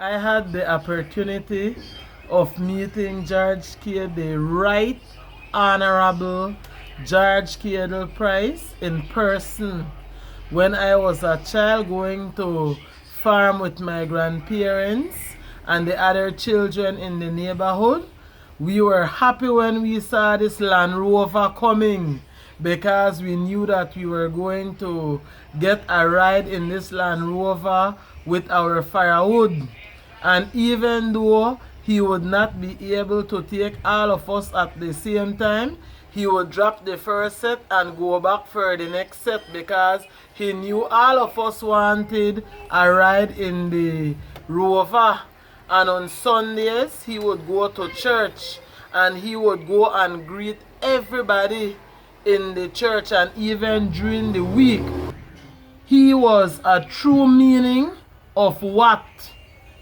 I had the opportunity of meeting George K. the Right Honorable George Cadle Price in person when I was a child going to farm with my grandparents and the other children in the neighborhood. We were happy when we saw this Land Rover coming because we knew that we were going to get a ride in this Land Rover with our firewood. And even though he would not be able to take all of us at the same time, he would drop the first set and go back for the next set because he knew all of us wanted a ride in the Rover. And on Sundays, he would go to church and he would go and greet everybody in the church, and even during the week. He was a true meaning of what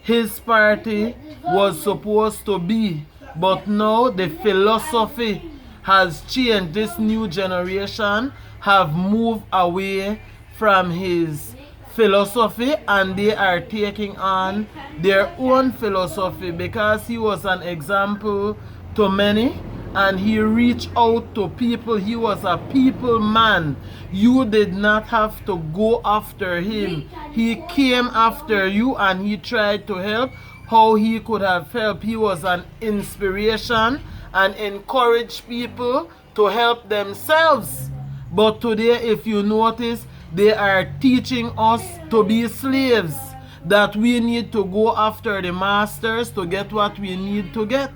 his party was supposed to be. But now the philosophy has changed. This new generation have moved away from his philosophy and they are taking on their own philosophy because he was an example to many and he reached out to people. He was a people man. You did not have to go after him. He came after you and he tried to help how he could have helped. He was an inspiration and encouraged people to help themselves. But today, if you notice, they are teaching us to be slaves, that we need to go after the masters to get what we need to get.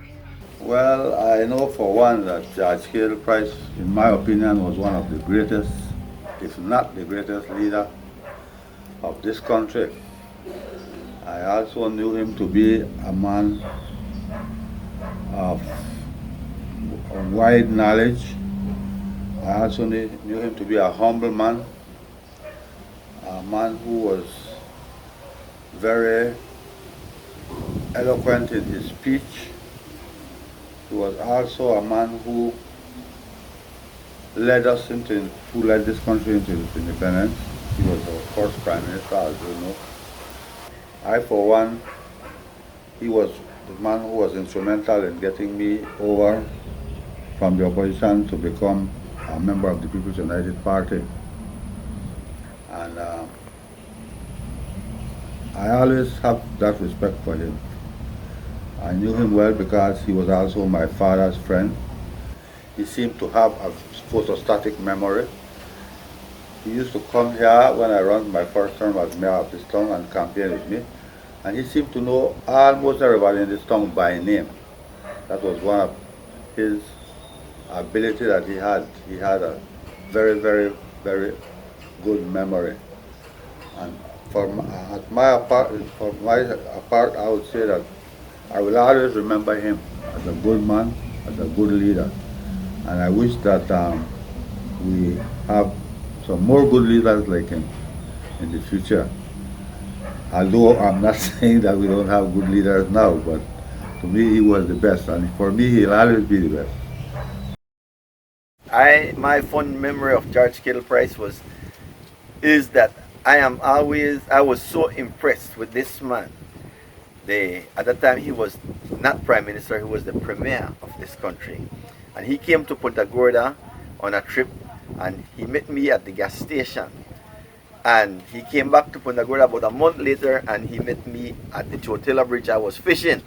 Well, I know for one that George Cadle Price, in my opinion, was one of the greatest, if not the greatest leader of this country. I also knew him to be a man of wide knowledge. I also knew him to be a humble man, a man who was very eloquent in his speech. He was also a man who led this country into independence. He was our first prime minister, as you know. I, for one, he was the man who was instrumental in getting me over from the opposition to become a member of the People's United Party. And I always have that respect for him. I knew him well because he was also my father's friend. He seemed to have a photostatic memory. He used to come here when I ran my first term as mayor of this town and campaign with me. And he seemed to know almost everybody in this town by name. That was one of his ability that he had. He had a very, very, very good memory. And for my part, I would say that I will always remember him as a good man, as a good leader. And I wish that we have some more good leaders like him in the future. Although I'm not saying that we don't have good leaders now, but to me he was the best, and for me he'll always be the best. My fond memory of George Cadle Price is that I was so impressed with this man. At that time he was not prime minister, he was the premier of this country. And he came to Punta Gorda on a trip and he met me at the gas station. And he came back to Punta Gorda about a month later and he met me at the Chotela Bridge. I was fishing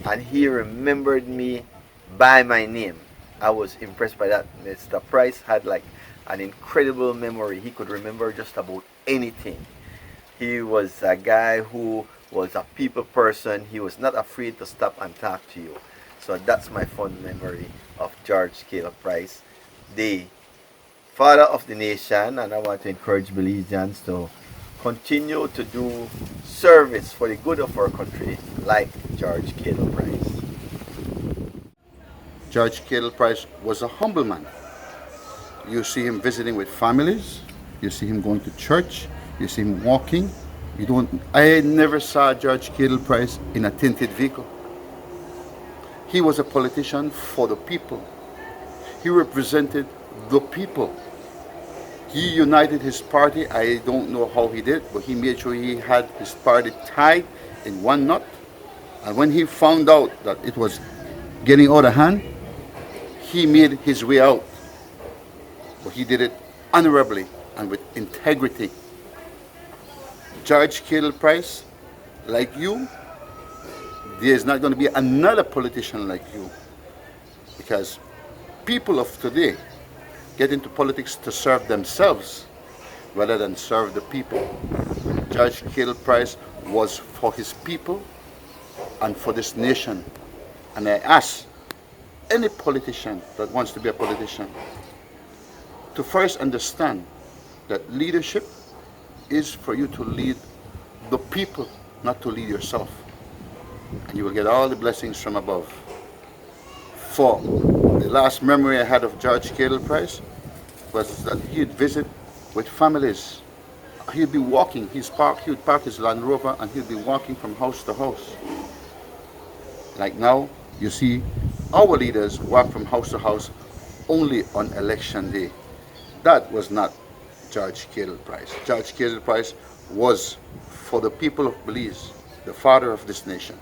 and he remembered me by my name. I was impressed by that. Mr. Price had like an incredible memory. He could remember just about anything. He was a guy who was a people person. He was not afraid to stop and talk to you. So that's my fond memory of George Cadle Price, the father of the nation. And I want to encourage Belizeans to continue to do service for the good of our country like George Cadle Price. George Cadle Price was a humble man. You see him visiting with families, you see him going to church, you see him walking. I never saw George Cadle Price in a tinted vehicle. He was a politician for the people. He represented the people. He united his party. I don't know how he did, but he made sure he had his party tied in one knot. And when he found out that it was getting out of hand, he made his way out. But he did it honorably and with integrity. George Cadle Price, like you, there's not going to be another politician like you. Because people of today get into politics to serve themselves rather than serve the people. George Cadle Price was for his people and for this nation. And I ask any politician that wants to be a politician to first understand that leadership is for you to lead the people, not to lead yourself. And you will get all the blessings from above. For the last memory I had of George Cadle Price was that he'd visit with families. He'd be walking, he would park his Land Rover and he'd be walking from house to house. Like now, you see our leaders walk from house to house only on election day. That was not George Cadle Price. George Cadle Price was for the people of Belize, the father of this nation.